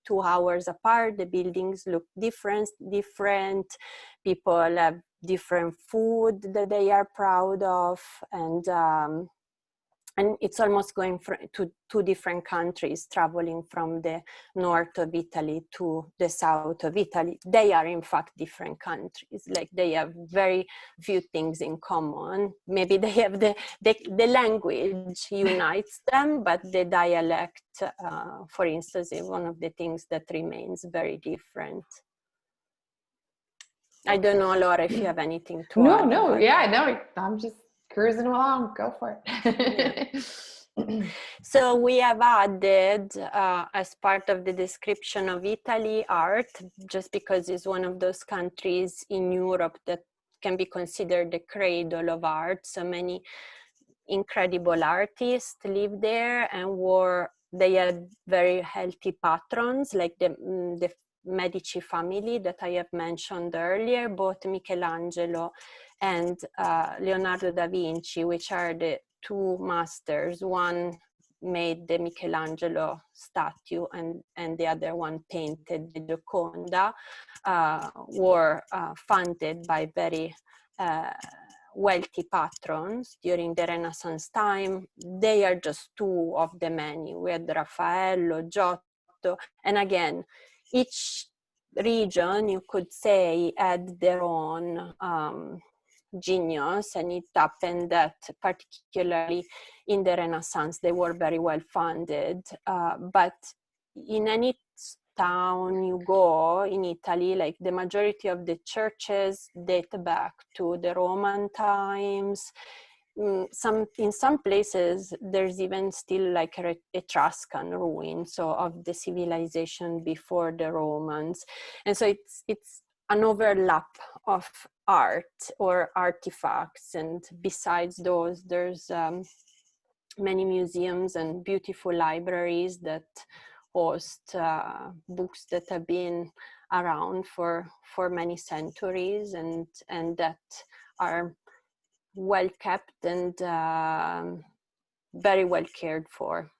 2 hours apart. The buildings look different. People have different food that they are proud of, and it's almost going to 2 different countries, traveling from the north of Italy to the south of Italy. They are in fact different countries. Like, they have very few things in common. Maybe they have the language unites them, but the dialect, for instance, is one of the things that remains very different. I don't know, Laura, if you have anything to add. No, I'm just cruising along. Go for it. Yeah. So we have added, as part of the description of Italy, art, just because it's one of those countries in Europe that can be considered the cradle of art. So many incredible artists live there, and they had very healthy patrons, like the Medici family that I have mentioned earlier, both Michelangelo and Leonardo da Vinci, which are the 2 masters. One made the Michelangelo statue, and the other one painted the Gioconda, were funded by very wealthy patrons during the Renaissance time. They are just 2 of the many. We had Raffaello, Giotto, and again, each region, you could say, had their own genius, and it happened that particularly in the Renaissance they were very well funded, but in any town you go in Italy, like, the majority of the churches date back to the Roman times. In some places there's even still like Etruscan ruins, so of the civilization before the Romans, and so it's an overlap of art or artifacts. And besides those, there's many museums and beautiful libraries that host books that have been around for many centuries, and that are well kept and very well cared for.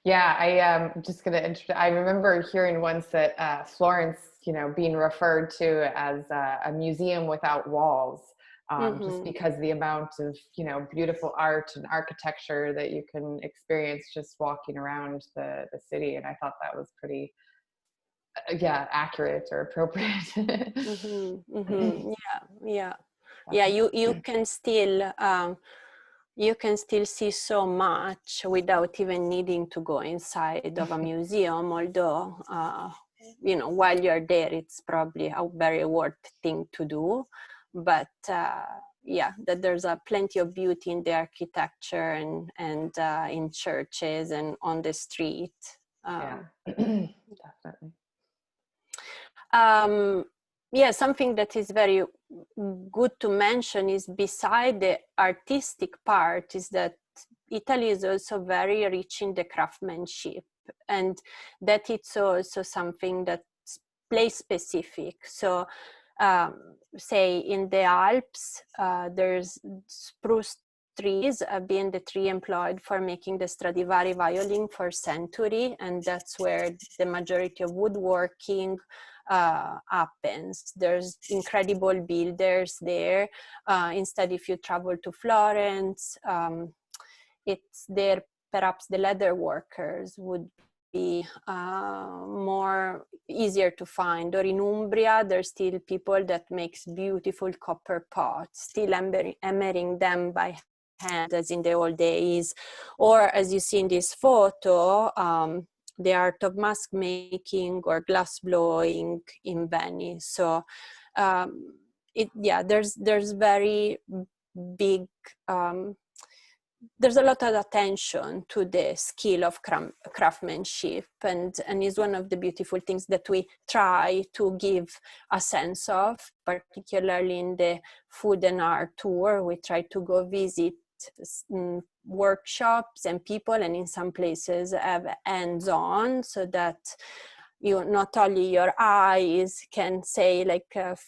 Yeah, I'm just going to I remember hearing once that Florence, being referred to as a museum without walls, just because the amount of, beautiful art and architecture that you can experience just walking around the city. And I thought that was pretty, accurate or appropriate. Yeah. You can still see so much without even needing to go inside of a museum, although, while you're there, it's probably a very worth thing to do. But that there's plenty of beauty in the architecture and in churches and on the street. Definitely. Something that is very good to mention is, beside the artistic part, is that Italy is also very rich in the craftsmanship, and that it's also something that's place specific. So say in the Alps, there's spruce trees have been the tree employed for making the Stradivari violin for century, and that's where the majority of woodworking happens. There's incredible builders there. Instead, if you travel to Florence, it's there perhaps the leather workers would be more easier to find. Or in Umbria, there's still people that makes beautiful copper pots, still hammering them by hand as in the old days. Or as you see in this photo, the art of mask making or glass blowing in Venice. So there's very big, there's a lot of attention to the skill of craftsmanship, and is one of the beautiful things that we try to give a sense of, particularly in the food and art tour. We try to go visit workshops and people, and in some places have hands-on, so that not only your eyes can say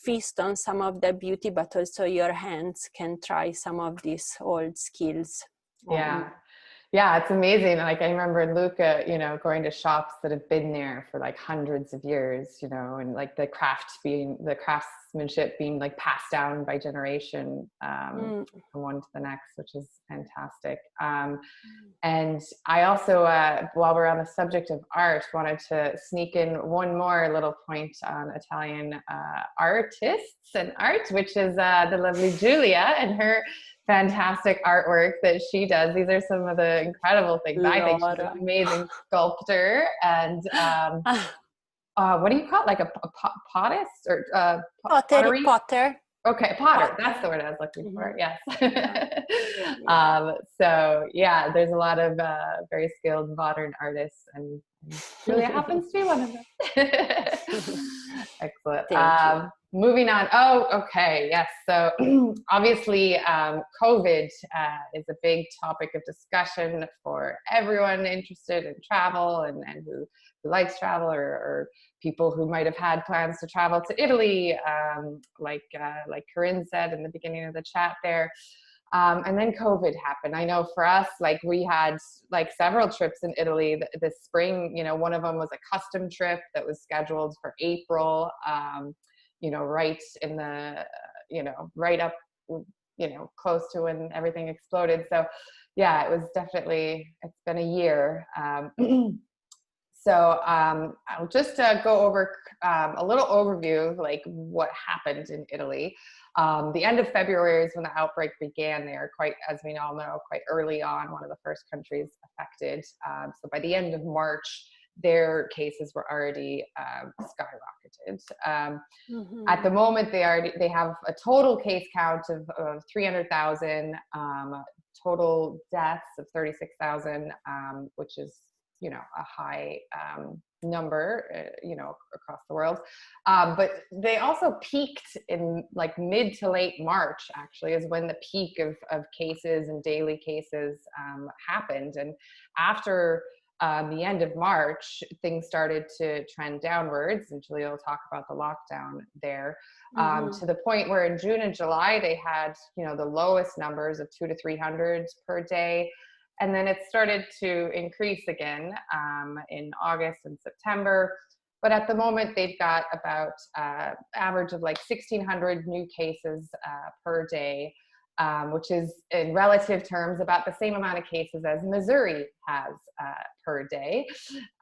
feast on some of the beauty, but also your hands can try some of these old skills. Yeah, it's amazing. Like I remember in Lucca, you know, going to shops that have been there for like hundreds of years, you know, and like the craftsmanship being like passed down by generation from one to the next, which is fantastic. And I also, while we're on the subject of art, wanted to sneak in one more little point on Italian artists and art, which is the lovely Giulia and her fantastic artwork that she does. These are some of the incredible things. I think she's an amazing sculptor. And what do you call it? Like a pottist or pottery? Potter. Okay, potter. That's the word I was looking for. Yes. So yeah, there's a lot of very skilled modern artists, and Julia happens to be one of them. Excellent. Thank you. Moving on. Oh, okay. Yes. So obviously, COVID is a big topic of discussion for everyone interested in travel and who likes travel or people who might have had plans to travel to Italy, like Corinne said in the beginning of the chat there. And then COVID happened. I know for us, like we had like several trips in Italy this spring. You know, one of them was a custom trip that was scheduled for April. You know, right in the, right up, close to when everything exploded. So yeah, it was definitely, it's been a year. So I'll just go over a little overview of like what happened in Italy. The end of February is when the outbreak began there, quite, as we all know, quite early on, one of the first countries affected. So by the end of March, their cases were already skyrocketed. At the moment, they have a total case count of 300,000, total deaths of 36,000, which is, a high number, across the world. But they also peaked in like mid to late March, actually, is when the peak of cases and daily cases happened. And after the end of March, things started to trend downwards, and Julia will talk about the lockdown there, to the point where in June and July, they had, the lowest numbers of 200 to 300 per day. And then it started to increase again in August and September. But at the moment, they've got about average of like 1,600 new cases per day, which is in relative terms about the same amount of cases as Missouri has per day.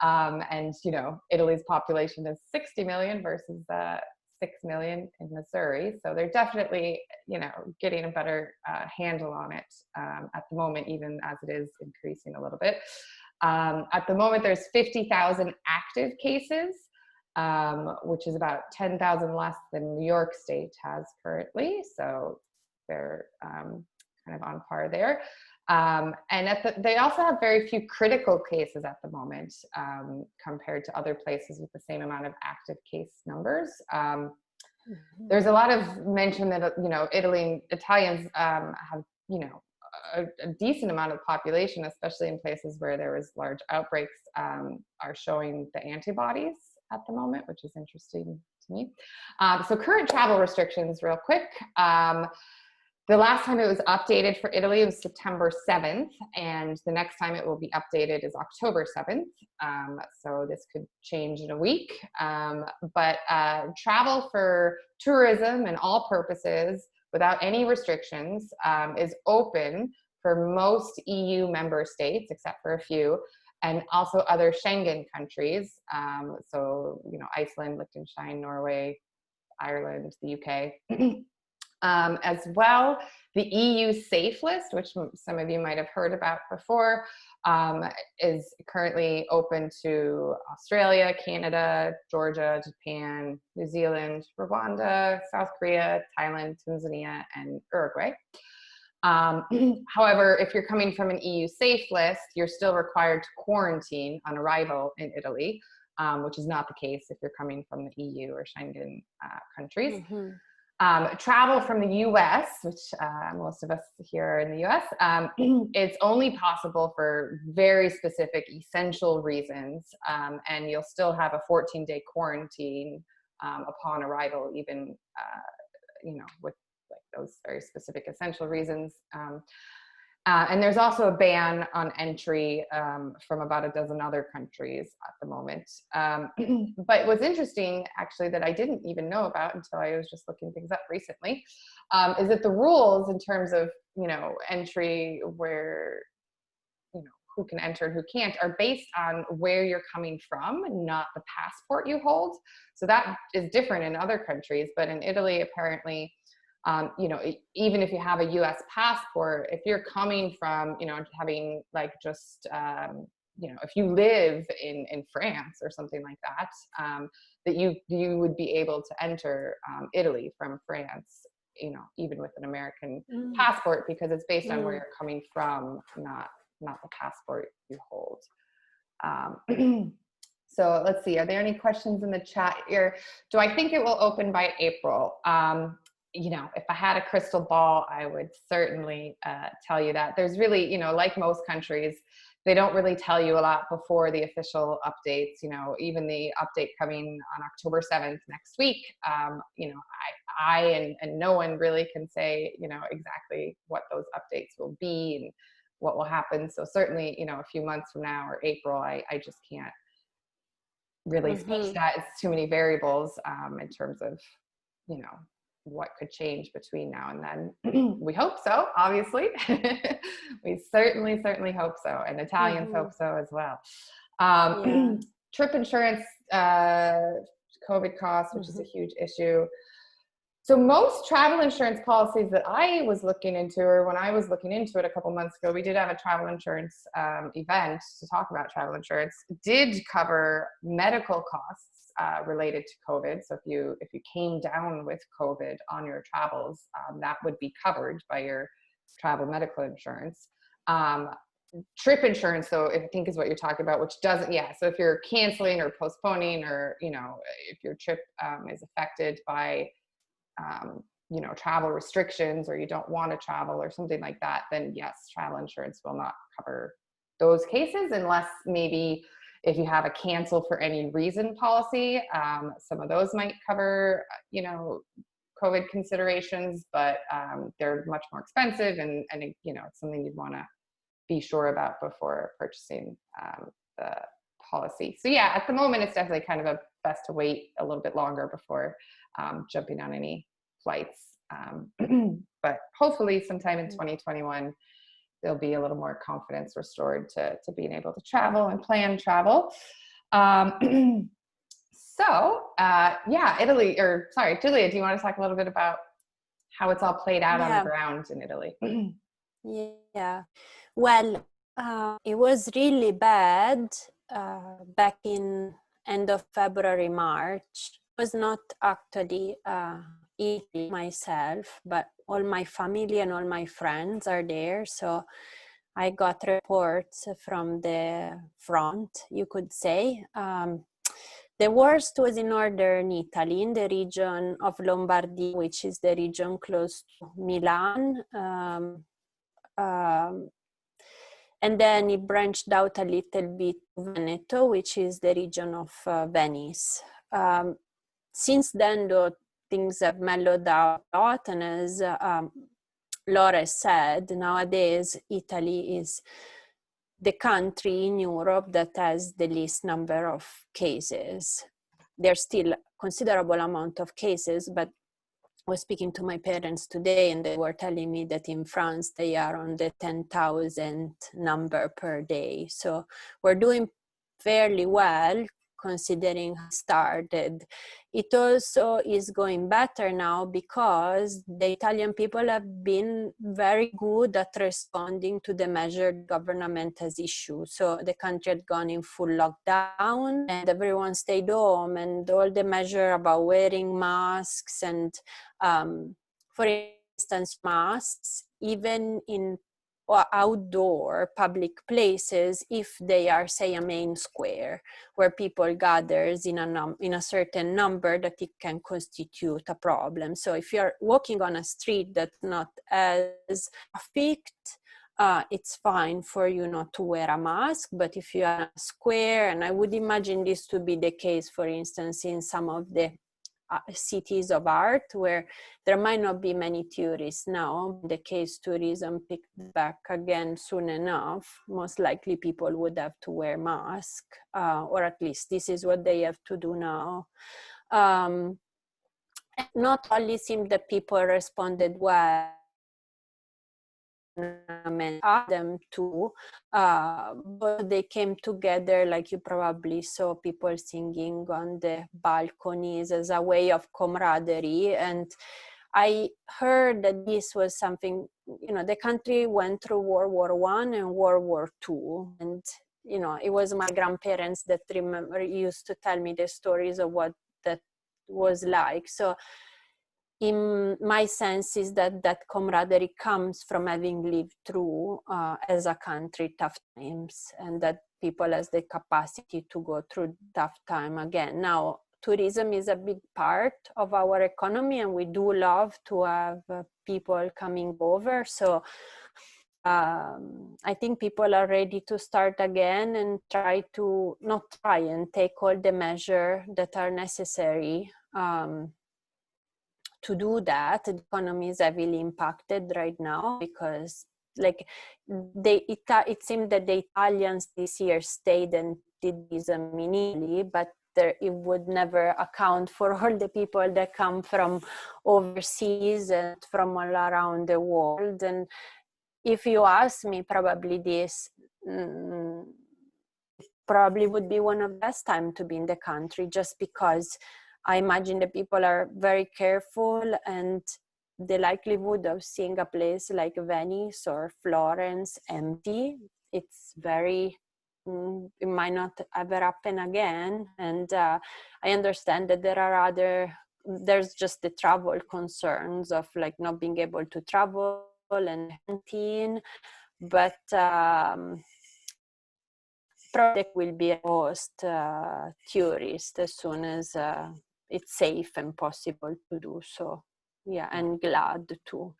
And, Italy's population is 60 million versus 6 million in Missouri. So they're definitely, getting a better handle on it at the moment, even as it is increasing a little bit. At the moment, there's 50,000 active cases, which is about 10,000 less than New York State has currently. So they're kind of on par there. And they also have very few critical cases at the moment compared to other places with the same amount of active case numbers. There's a lot of mention that, Italians have, a decent amount of population, especially in places where there was large outbreaks, are showing the antibodies at the moment, which is interesting to me. So current travel restrictions real quick. The last time it was updated for Italy was September 7th, and the next time it will be updated is October 7th. So this could change in a week. But travel for tourism and all purposes without any restrictions is open for most EU member states, except for a few, and also other Schengen countries. So, Iceland, Liechtenstein, Norway, Ireland, the UK. As well, the EU safe list, which some of you might have heard about before, is currently open to Australia, Canada, Georgia, Japan, New Zealand, Rwanda, South Korea, Thailand, Tanzania, and Uruguay. However, if you're coming from an EU safe list, you're still required to quarantine on arrival in Italy, which is not the case if you're coming from the EU or Schengen countries. Travel from the US, which most of us here are in the US, it's only possible for very specific essential reasons, and you'll still have a 14-day quarantine upon arrival, even with like those very specific essential reasons. And there's also a ban on entry from about a dozen other countries at the moment. But what's interesting, actually, that I didn't even know about until I was just looking things up recently, is that the rules in terms of, entry, where, who can enter and who can't, are based on where you're coming from, not the passport you hold. So that is different in other countries, but in Italy, apparently, even if you have a US passport, if you're coming from, having like just, if you live in France or something like that, that you would be able to enter Italy from France, even with an American passport, because it's based on where you're coming from, not the passport you hold. So let's see, are there any questions in the chat here? Do I think it will open by April? If I had a crystal ball, I would certainly tell you that. There's really, like most countries, they don't really tell you a lot before the official updates. Even the update coming on October 7th next week, I and no one really can say, exactly what those updates will be and what will happen. So certainly, a few months from now or April, I just can't really speak to that. It's too many variables in terms of, what could change between now and then. We hope so, obviously. We certainly hope so. And Italians hope so as well. Trip insurance, COVID costs, which is a huge issue. So most travel insurance policies that I was looking into, or when I was looking into it a couple months ago, we did have a travel insurance event to talk about travel insurance, did cover medical costs related to COVID. So if you came down with COVID on your travels, that would be covered by your travel medical insurance. Trip insurance, though, I think is what you're talking about, which doesn't, so if you're canceling or postponing, or, if your trip is affected by travel restrictions, or you don't want to travel or something like that, then yes, travel insurance will not cover those cases, unless maybe if you have a cancel for any reason policy, some of those might cover, COVID considerations, but they're much more expensive, and it's something you'd want to be sure about before purchasing the policy. So at the moment, it's definitely kind of best to wait a little bit longer before jumping on any flights. But hopefully sometime in 2021, there'll be a little more confidence restored to being able to travel and plan travel. Italy, or sorry, Julia, do you want to talk a little bit about how it's all played out on the ground in Italy? Well, it was really bad back in end of February, March. I was not actually Italy myself, but all my family and all my friends are there. So I got reports from the front, you could say. The worst was in northern Italy, in the region of Lombardy, which is the region close to Milan. And then it branched out a little bit to Veneto, which is the region of Venice. Since then, though, things have mellowed out a lot, and as Laura said, nowadays Italy is the country in Europe that has the least number of cases. There's still a considerable amount of cases, but I was speaking to my parents today, and they were telling me that in France they are on the 10,000 number per day. So we're doing fairly well considering how it started. It also is going better now because the Italian people have been very good at responding to the measure the government has issued. So the country had gone in full lockdown and everyone stayed home, and all the measure about wearing masks and for instance, masks, even in outdoor public places, if they are, say, a main square where people gathers in a certain number, that it can constitute a problem. So if you're walking on a street that's not as trafficked, it's fine for you not to wear a mask. But if you are in a square, and I would imagine this to be the case, for instance, in some of the cities of art where there might not be many tourists now. In the case tourism picked back again soon enough, most likely people would have to wear masks, or at least this is what they have to do now. Not only seemed that people responded well, them too, but they came together, like you probably saw people singing on the balconies as a way of camaraderie. And I heard that this was something, you know, the country went through World War I and World War II, and you know, it was my grandparents that used to tell me the stories of what that was like. So in my sense is that camaraderie comes from having lived through as a country tough times, and that people has the capacity to go through tough time again. Now tourism is a big part of our economy, and we do love to have people coming over. So I think people are ready to start again and and take all the measures that are necessary to do that. The economy is heavily impacted right now because, like, it seemed that the Italians this year stayed and did tourism in Italy, but it would never account for all the people that come from overseas and from all around the world. And if you ask me, probably this probably would be one of the best time to be in the country, just because I imagine the people are very careful, and the likelihood of seeing a place like Venice or Florence empty, it's very, it might not ever happen again. And I understand that there's just the travel concerns of like not being able to travel and quarantine, but project will be host tourists as soon as it's safe and possible to do so. Yeah, and glad to.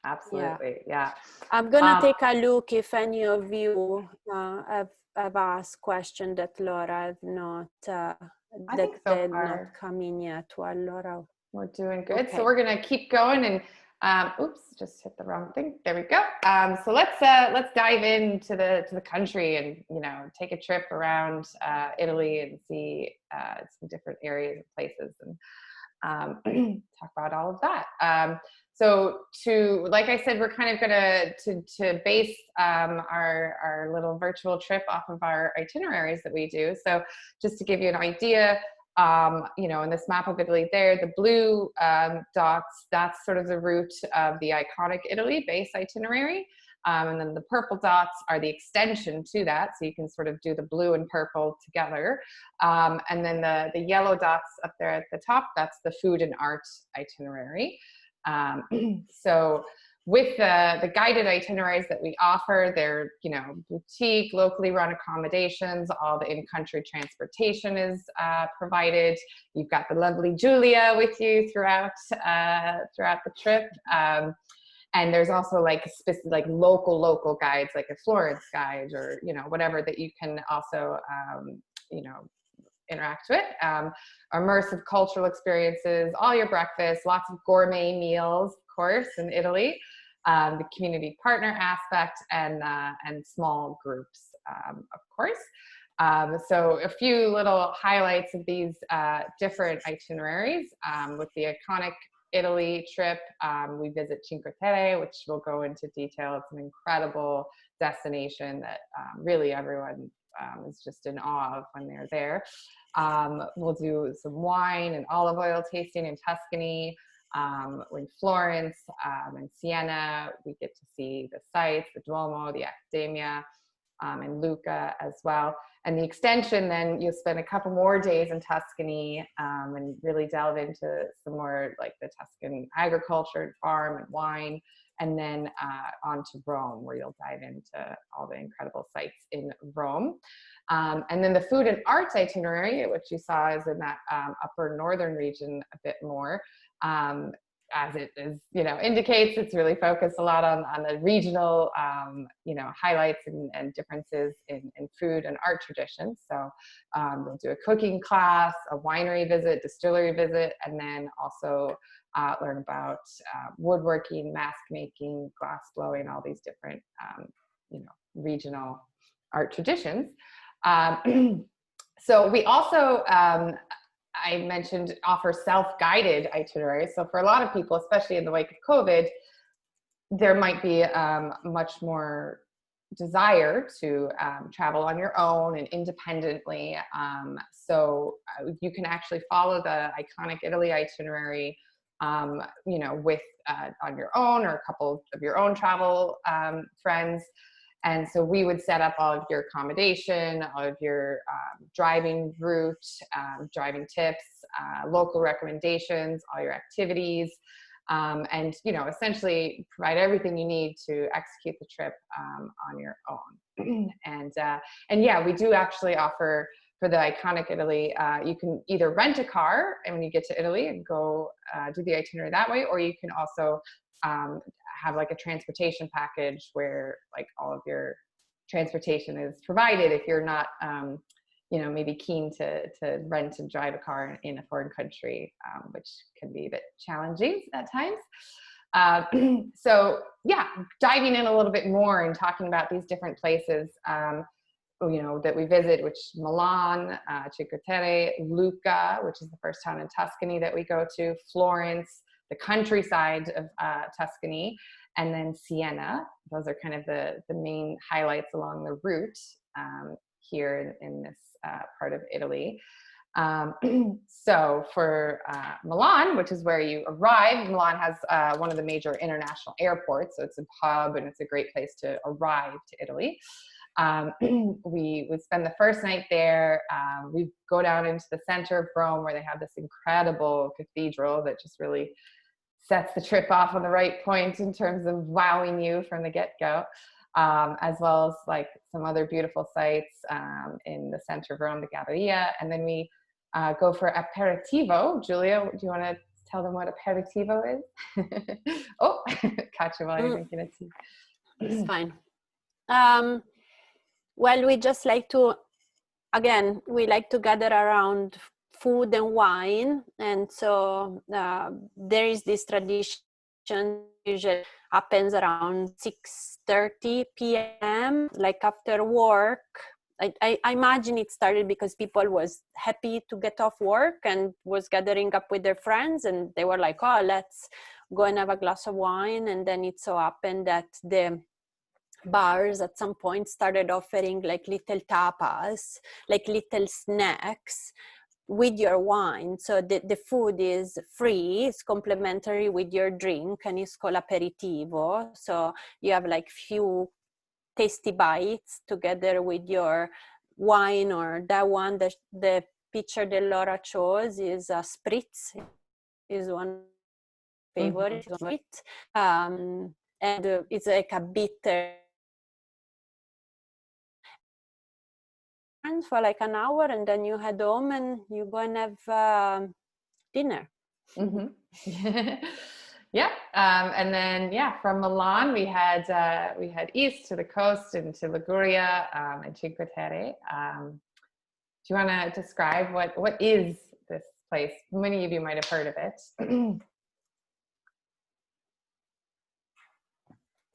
Absolutely, yeah. I'm gonna take a look if any of you have asked questions that Laura have not I think so far not come in yet. Well, Laura, we're doing good. Okay. So we're gonna keep going, and oops, just hit the wrong thing. There we go. So let's dive into the country and, you know, take a trip around Italy and see some different areas and places, and talk about all of that. So like I said, we're kind of gonna to base our little virtual trip off of our itineraries that we do. So just to give you an idea, you know, in this map of Italy there, the blue dots, that's sort of the route of the iconic Italy base itinerary. And then the purple dots are the extension to that. So you can sort of do the blue and purple together. And then the yellow dots up there at the top, that's the food and art itinerary. So with the guided itineraries that we offer, they're, you know, boutique, locally run accommodations, all the in-country transportation is provided. You've got the lovely Julia with you throughout the trip. And there's also like specific, like local guides, like a Florence guide, or, you know, whatever that you can also, you know, interact with. Immersive cultural experiences, all your breakfast, lots of gourmet meals, of course, in Italy. The community partner aspect, and small groups, of course. So a few little highlights of these different itineraries. With the iconic Italy trip, we visit Cinque Terre, which we'll go into detail. It's an incredible destination that really everyone is just in awe of when they're there. We'll do some wine and olive oil tasting in Tuscany. We're in Florence and Siena. We get to see the sites, the Duomo, the Accademia, and Lucca as well. And the extension, then you'll spend a couple more days in Tuscany and really delve into some more like the Tuscan agriculture and farm and wine, and then on to Rome, where you'll dive into all the incredible sites in Rome. And then the food and arts itinerary, which you saw is in that upper northern region a bit more. as it is, indicates, it's really focused a lot on the regional, highlights and differences in food and art traditions. So we'll do a cooking class, a winery visit, distillery visit, and then also learn about woodworking, mask making, glass blowing, all these different, regional art traditions. So we also, I mentioned, offer self-guided itineraries. So for a lot of people, especially in the wake of COVID, there might be much more desire to travel on your own and independently. So you can actually follow the Iconic Italy itinerary, with on your own or a couple of your own travel friends. And so we would set up all of your accommodation, all of your driving route, driving tips, local recommendations, all your activities, and essentially provide everything you need to execute the trip on your own. And yeah, we do actually offer for the Iconic Italy, you can either rent a car and when you get to Italy and go do the itinerary that way, or you can also have like a transportation package where like all of your transportation is provided if you're not maybe keen to rent and drive a car in a foreign country, which can be a bit challenging at times. So yeah, diving in a little bit more and talking about these different places that we visit, which Milan, Cinque Terre, Lucca, which is the first town in Tuscany that we go to, Florence, the countryside of Tuscany, and then Siena. Those are kind of the main highlights along the route here in this part of Italy. So for Milan, which is where you arrive, Milan has one of the major international airports, so it's a hub and it's a great place to arrive to Italy. We would spend the first night there. We go down into the center of Rome where they have this incredible cathedral that just really sets the trip off on the right point in terms of wowing you from the get-go, as well as like some other beautiful sites in the center of Rome, the Galleria. And then we go for aperitivo. Julia, do you want to tell them what aperitivo is? Oh, catch you while you're drinking a tea. It's fine. Well, we just like to, again, we like to gather around food and wine. And so there is this tradition usually happens around 6:30 p.m., like after work. I imagine it started because people was happy to get off work and was gathering up with their friends, and they were like, oh, let's go and have a glass of wine. And then it so happened that the bars at some point started offering like little tapas, like little snacks with your wine. So the food is free, it's complimentary with your drink, and it's called aperitivo. So you have like few tasty bites together with your wine, or that one, the picture that Laura chose is a spritz, is one favorite. And it's like a bitter for like an hour, and then you head home and you go and have dinner. Mm-hmm. Yeah, and then from Milan we had east to the coast and to Liguria and Cinque Terre. Do you want to describe what is this place? Many of you might have heard of it.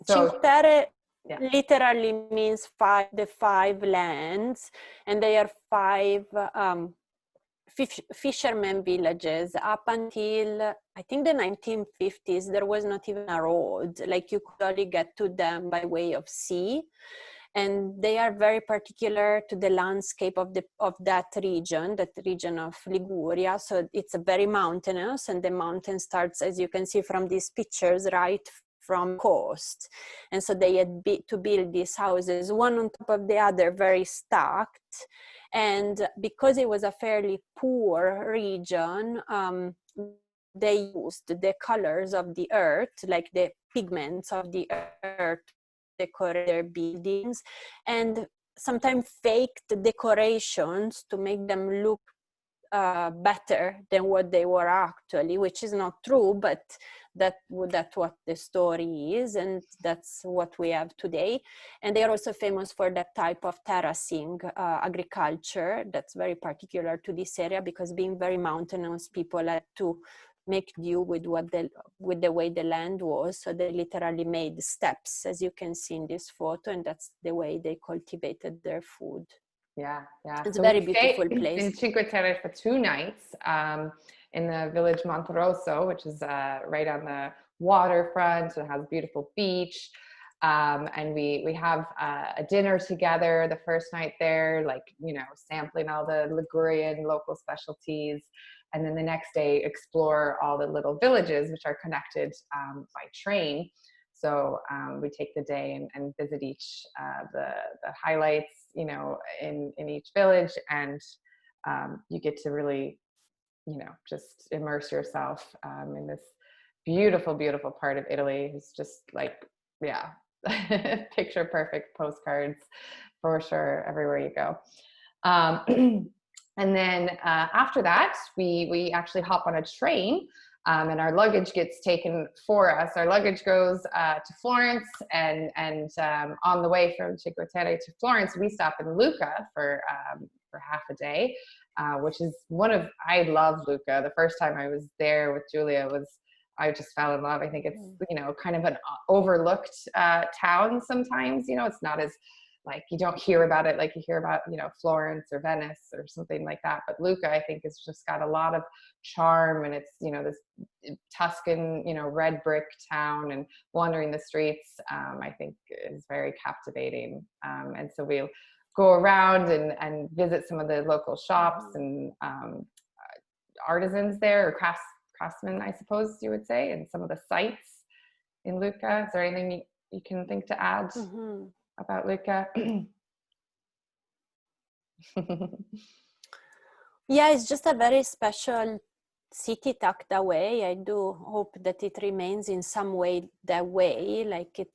Cinque Terre literally means the five lands, and they are five fishermen villages. Up until I think the 1950s, there was not even a road. Like you could only get to them by way of sea, and they are very particular to the landscape of that region of Liguria. So it's very mountainous, and the mountain starts, as you can see from these pictures, right from coast. And so they had to build these houses one on top of the other, very stacked. And because it was a fairly poor region, they used the colors of the earth, like the pigments of the earth, to decorate their buildings, and sometimes faked decorations to make them look better than what they were actually, which is not true, but that's what the story is, and that's what we have today. And they are also famous for that type of terracing agriculture that's very particular to this area, because being very mountainous, people had to make do with the way the land was. So they literally made steps, as you can see in this photo, and that's the way they cultivated their food. Yeah. It's So a very we beautiful stayed place. in Cinque Terre for 2 nights in the village Monterosso, which is right on the waterfront. It has a beautiful beach. And we have a dinner together the first night there, like, sampling all the Ligurian local specialties. And then the next day, explore all the little villages, which are connected by train. So we take the day and visit each the highlights, in each village, and you get to really, just immerse yourself in this beautiful, beautiful part of Italy. It's just like, yeah, picture perfect postcards for sure everywhere you go. And then after that, we actually hop on a train. And our luggage gets taken for us. Our luggage goes to Florence, and on the way from Cinque Terre to Florence, we stop in Lucca for half a day, which is I love Lucca. The first time I was there with Julia I just fell in love. I think it's, kind of an overlooked town sometimes. It's not as, like, you don't hear about it like you hear about, Florence or Venice or something like that. But Lucca, I think, has just got a lot of charm, and it's, this Tuscan, red brick town, and wandering the streets, I think, is very captivating. And so we'll go around and visit some of the local shops and artisans there, or craftsmen, I suppose you would say, and some of the sites in Lucca. Is there anything you can think to add about Lucca? Yeah, it's just a very special city tucked away. I do hope that it remains in some way that way, like it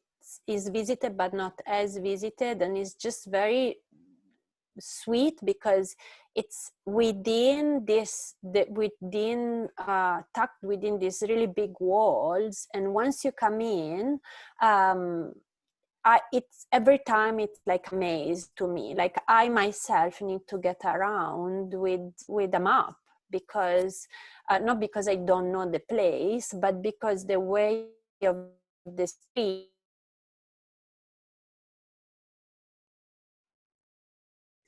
is visited but not as visited, and it's just very sweet because it's tucked within these really big walls, and once you come in, it's every time it's like a maze to me. Like, I myself need to get around with a map, because not because I don't know the place, but because the way of the street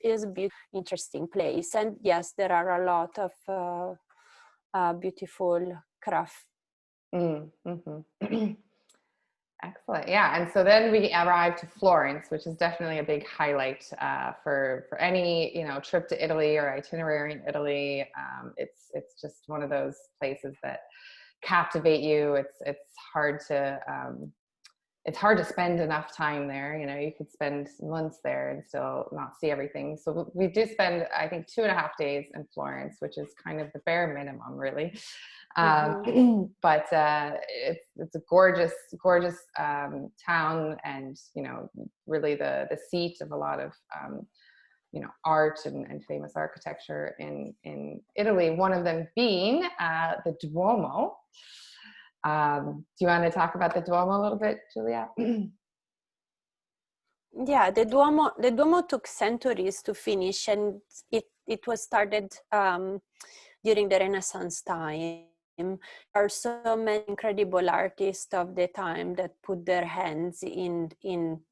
is a interesting place. And yes, there are a lot of beautiful craft. Excellent. Yeah. And so then we arrived to Florence, which is definitely a big highlight for any, trip to Italy or itinerary in Italy. It's just one of those places that captivate you. It's hard to spend enough time there. You could spend months there and still not see everything. So we do spend, I think, 2.5 days in Florence, which is kind of the bare minimum, really. But it's a gorgeous town, and really the seat of a lot of art and famous architecture in Italy. One of them being the Duomo. Do you want to talk about the Duomo a little bit, Julia? Yeah, the Duomo took centuries to finish, and it was started during the Renaissance time. There are so many incredible artists of the time that put their hands in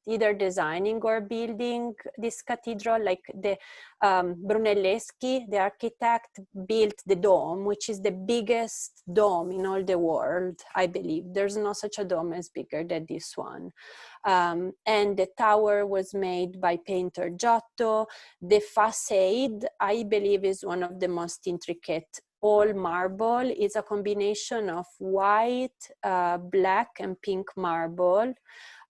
either designing or building this cathedral. Like the Brunelleschi, the architect, built the dome, which is the biggest dome in all the world, I believe. There's no such a dome as bigger than this one. And the tower was made by painter Giotto. The facade, I believe, is one of the most intricate. All marble. Is a combination of white, black, and pink marble,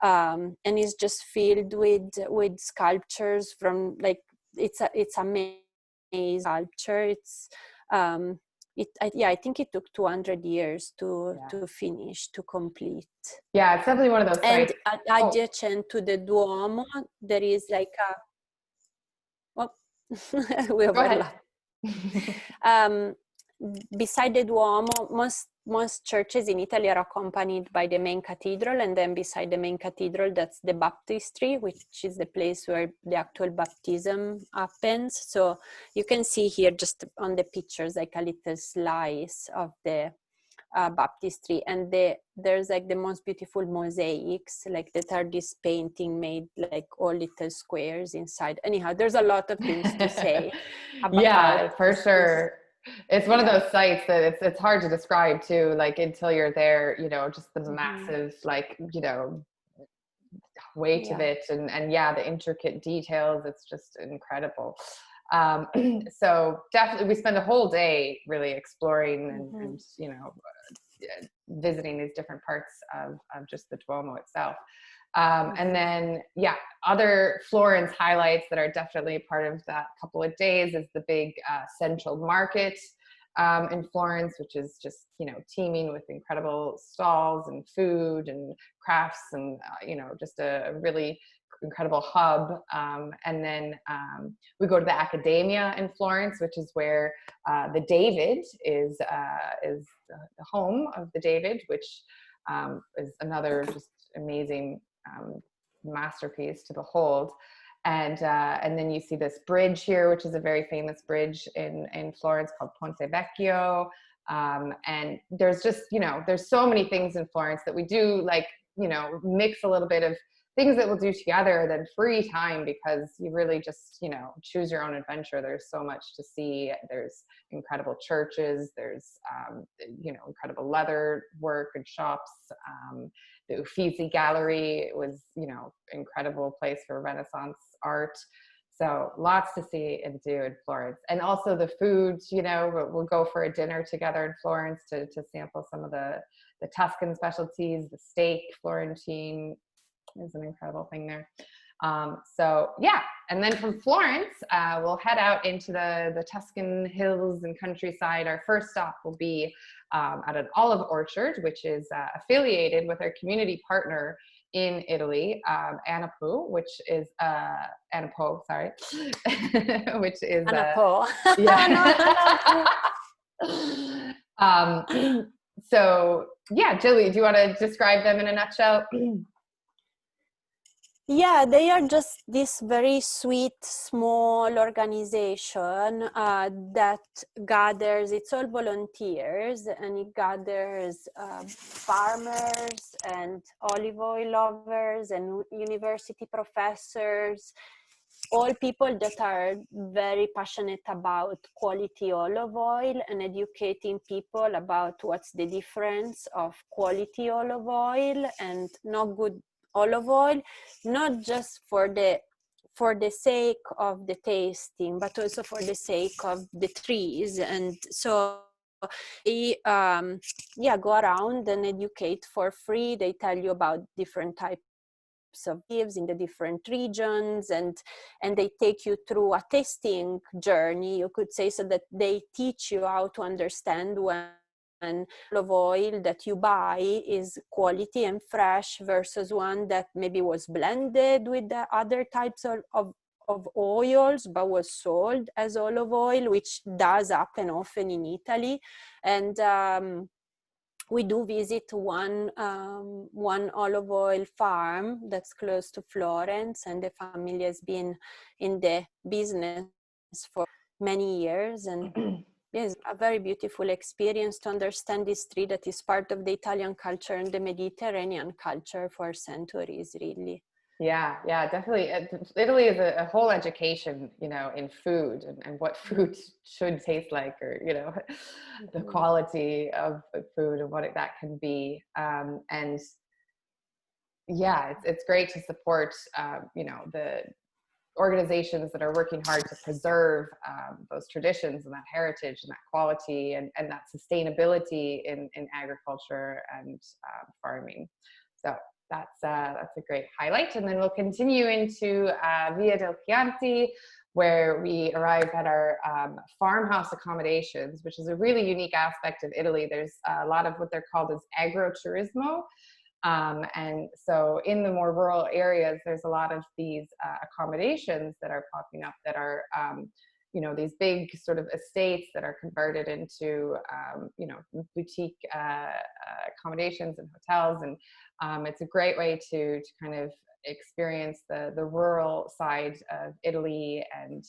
and it's just filled with sculptures from, like, it's amazing sculpture. It's I think it took 200 years to finish, to complete. Yeah, it's definitely one of those sites. And adjacent to the Duomo, there is like a we overlap. Beside the Duomo, most churches in Italy are accompanied by the main cathedral, and then beside the main cathedral, that's the baptistry, which is the place where the actual baptism happens. So you can see here just on the pictures like a little slice of the baptistry, and there's like the most beautiful mosaics, like that are this painting made like all little squares inside. Anyhow, there's a lot of things to say about Yeah, for sure. It's one of yeah. those sites that it's hard to describe too, like until you're there, you know, just the Mm-hmm. massive, like, you know, weight of Yeah. it, and yeah, the intricate details. It's just incredible. So definitely we spend a whole day really exploring and you know, visiting these different parts of just the Duomo itself. And then, yeah, other Florence highlights that are definitely part of that couple of days is the big central market in Florence, which is just, you know, teeming with incredible stalls and food and crafts and, you know, just a really incredible hub. And then we go to the Accademia in Florence, which is where the David is the home of the David, which is another just amazing masterpiece to behold. And then you see this bridge here, which is a very famous bridge in Florence called Ponte Vecchio. And there's just, you know, there's so many things in Florence that we do, like, you know, mix a little bit of things that we'll do together than free time, because you really just, you know, choose your own adventure. There's so much to see. There's incredible churches. There's, you know, incredible leather work and shops. The Uffizi Gallery was, you know, incredible place for Renaissance art. So lots to see and do in Florence. And also the foods, you know, we'll go for a dinner together in Florence to sample some of the Tuscan specialties. The steak Florentine is an incredible thing there. So yeah, and then from Florence, we'll head out into the Tuscan hills and countryside. Our first stop will be at an olive orchard, which is affiliated with our community partner in Italy, Anapu, which is Anapo, sorry, which is Anapo. yeah. So yeah, Jilly, do you want to describe them in a nutshell? Yeah, they are just this very sweet, small organization that gathers, it's all volunteers, and it gathers farmers and olive oil lovers and university professors, all people that are very passionate about quality olive oil and educating people about what's the difference of quality olive oil and not good olive oil, not just for the sake of the tasting, but also for the sake of the trees. And so they go around and educate for free. They tell you about different types of leaves in the different regions, and they take you through a tasting journey, you could say, so that they teach you how to understand when olive oil that you buy is quality and fresh versus one that maybe was blended with the other types of oils but was sold as olive oil, which does happen often in Italy. And we do visit one olive oil farm that's close to Florence, and the family has been in the business for many years. And yes, a very beautiful experience to understand this tree that is part of the Italian culture and the Mediterranean culture for centuries, really. Yeah, definitely. Italy is a whole education, you know, in food and what food should taste like, or, you know, the quality of food and what that can be. And yeah, it's great to support, you know, the organizations that are working hard to preserve those traditions and that heritage and that quality and that sustainability in agriculture and farming. So that's a great highlight. And then we'll continue into Via del Chianti, where we arrive at our farmhouse accommodations, which is a really unique aspect of Italy. There's a lot of what they're called as agrotourismo. And so in the more rural areas, there's a lot of these accommodations that are popping up that are these big sort of estates that are converted into, boutique accommodations and hotels. And it's a great way to kind of experience the rural side of Italy. And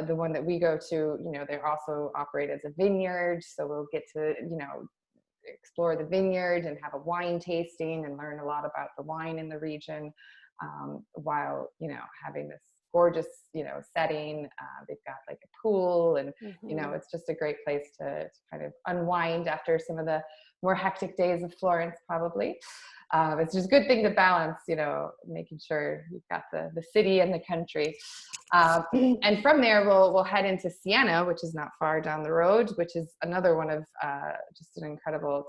the one that we go to, they're also operate as a vineyard. So we'll get to, explore the vineyard and have a wine tasting and learn a lot about the wine in the region, while, having this gorgeous, setting. They've got like a pool, and, it's just a great place to kind of unwind after some of the more hectic days of Florence, probably. It's just a good thing to balance, making sure you've got the city and the country. And from there, we'll head into Siena, which is not far down the road, which is another one of just an incredible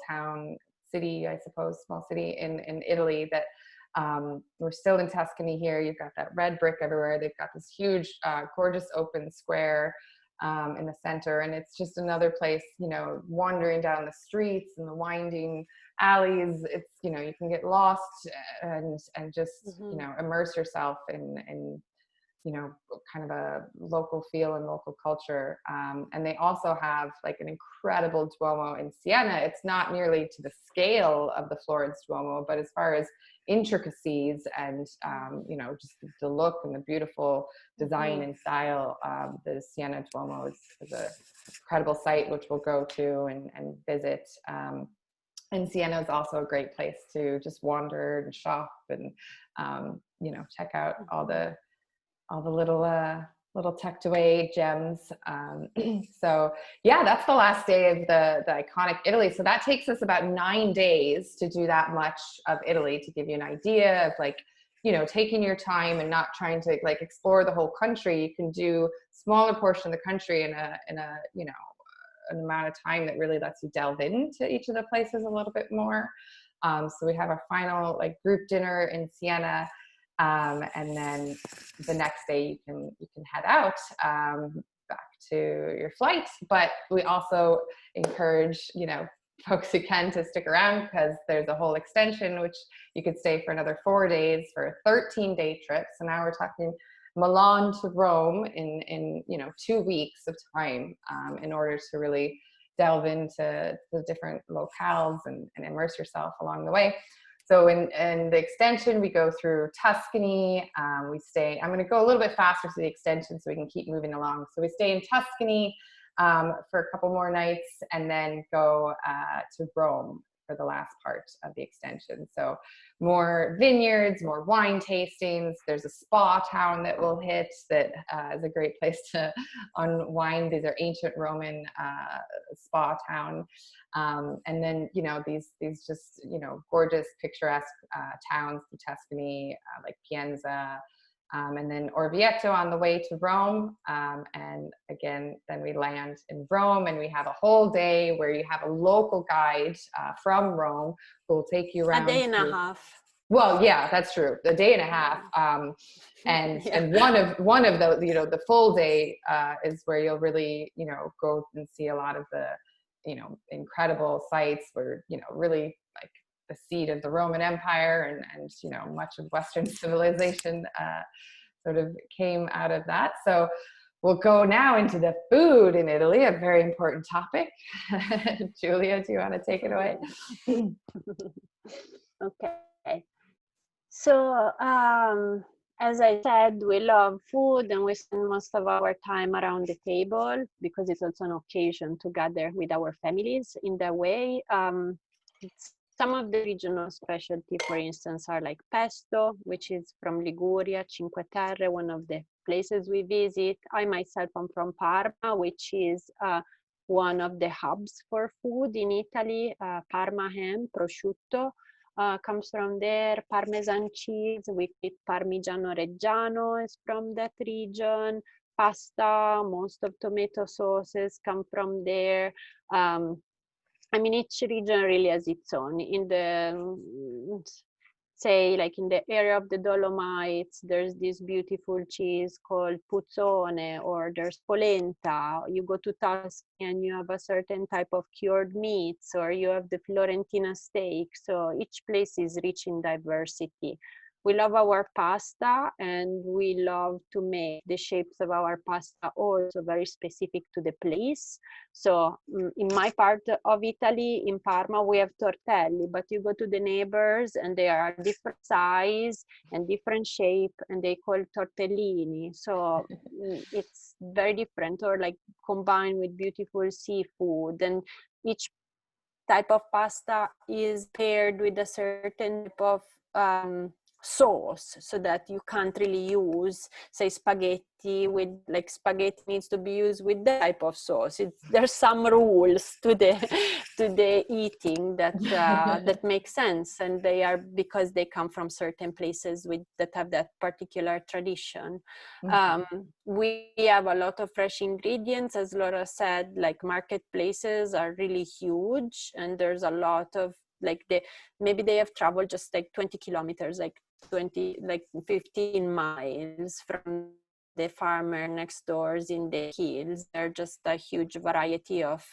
city, I suppose, small city in Italy that we're still in Tuscany here. You've got that red brick everywhere. They've got this huge, gorgeous open square in the center. And it's just another place, wandering down the streets and the winding alleys. It's, you can get lost and just, immerse yourself in kind of a local feel and local culture. And they also have like an incredible Duomo in Siena. It's not nearly to the scale of the Florence Duomo, but as far as intricacies and, just the look and the beautiful design and style, the Siena Duomo is an incredible site, which we'll go to and visit. And Siena is also a great place to just wander and shop and, check out all the little tucked away gems. So yeah, that's the last day of the iconic Italy. So that takes us about 9 days to do that much of Italy, to give you an idea of like, taking your time and not trying to like explore the whole country. You can do smaller portion of the country in a an amount of time that really lets you delve into each of the places a little bit more. So we have our final like group dinner in Siena. And then the next day you can head out back to your flight. But we also encourage, folks who can to stick around, because there's a whole extension, which you could stay for another 4 days for a 13-day trip. So now we're talking Milan to Rome in 2 weeks of time, in order to really delve into the different locales and immerse yourself along the way. So in the extension, we go through Tuscany. I'm going to go a little bit faster to the extension so we can keep moving along. So we stay in Tuscany for a couple more nights, and then go to Rome for the last part of the extension. So more vineyards, more wine tastings. There's a spa town that we'll hit that is a great place to unwind. These are ancient Roman spa town. And then, these just, gorgeous, picturesque towns in Tuscany, like Pienza, and then Orvieto on the way to Rome. And again, then we land in Rome, and we have a whole day where you have a local guide from Rome who will take you around. A day and a half. Well, yeah, that's true. A day and a half. And one of the, the full day is where you'll really, go and see a lot of the, incredible sites where, really like the seat of the Roman Empire and much of Western civilization sort of came out of that. So we'll go now into the food in Italy, a very important topic. Julia, do you want to take it away? Okay. So, as I said, we love food, and we spend most of our time around the table because it's also an occasion to gather with our families in that way. Some of the regional specialty, for instance, are like pesto, which is from Liguria, Cinque Terre, one of the places we visit. I myself am from Parma, which is one of the hubs for food in Italy. Parma ham, prosciutto, comes from there. Parmesan cheese, we eat Parmigiano Reggiano is from that region. Pasta, most of tomato sauces come from there. Each region really has its own. In the, say, like in the area of the Dolomites, there's this beautiful cheese called puzzone, or there's polenta. You go to Tuscany and you have a certain type of cured meats, or you have the Florentina steak. So each place is rich in diversity. we love our pasta, and we love to make the shapes of our pasta also very specific to the place. So in my part of Italy, in Parma, we have tortelli, but you go to the neighbors and they are different size and different shape, and they call tortellini. So it's very different, or like combined with beautiful seafood. And each type of pasta is paired with a certain type of sauce, so that you can't really use, say, spaghetti with, like, spaghetti needs to be used with the type of sauce. There's some rules to the to the eating that that make sense, and they are because they come from certain places that have that particular tradition. We have a lot of fresh ingredients, as Laura said. Like, marketplaces are really huge, and there's a lot of, like, maybe they have traveled just like 20 kilometers, like 15 miles from the farmer next doors in the hills. There's just a huge variety of